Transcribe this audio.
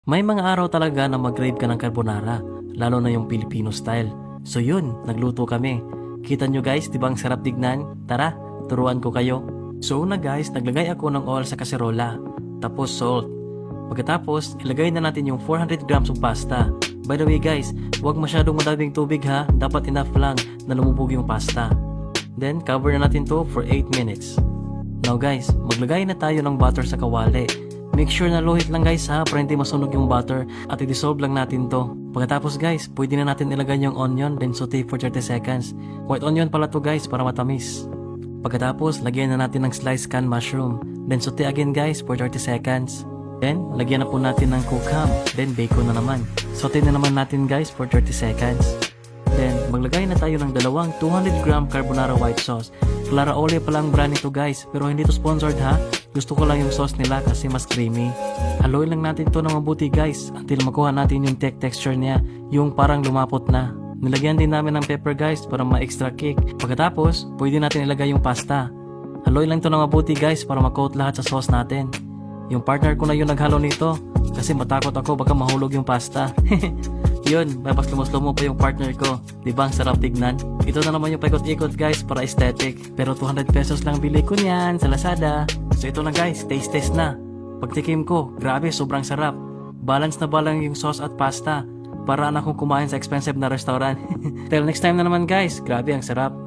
May mga araw talaga na mag-crave ka ng carbonara, lalo na yung Filipino style. So yun, nagluto kami. Kita nyo guys, di ba ang sarap tignan? Tara, turuan ko kayo. So una guys, naglagay ako ng oil sa kaserola, tapos salt. Pagkatapos, ilagay na natin yung 400 grams ng pasta. By the way guys, huwag masyadong madaming tubig ha, dapat enough lang na lumubog yung pasta. Then, cover na natin to for 8 minutes. Now guys, maglagay na tayo ng butter sa kawali. Make sure na low heat lang guys ha, para hindi masunog yung butter at i-dissolve lang natin to. Pagkatapos guys, pwede na natin ilagay yung onion then saute for 30 seconds. White onion pala to guys para matamis. Pagkatapos, lagyan na natin ng sliced canned mushroom. Then saute again guys for 30 seconds. Then, lagyan na po natin ng cooked ham. Then, bacon na naman. Saute na naman natin guys for 30 seconds. Then, maglagay na tayo ng dalawang 200 gram carbonara white sauce. Clara Ole pa lang brand nito guys, pero hindi to sponsored ha. Gusto ko lang yung sauce nila kasi mas creamy. Haluin lang natin to ng mabuti guys, until makuha natin yung texture niya, yung parang lumapot na. Nilagyan din namin ng pepper guys para ma-extra kick. Pagkatapos, pwede natin ilagay yung pasta. Haluin lang to ng mabuti guys para ma-coat lahat sa sauce natin. Yung partner ko na yung naghalo nito kasi matakot ako baka mahulog yung pasta. Yun, may mas lumo pa yung partner ko. Diba ang sarap tignan? Ito na naman yung paikot-ikot guys para aesthetic. Pero 200 pesos lang bili ko niyan sa Lazada. So ito na guys, taste test na. Pagtikim ko, grabe sobrang sarap. Balance na balang yung sauce at pasta. Para akong kumain sa expensive na restaurant. Till next time na naman guys, grabe ang sarap.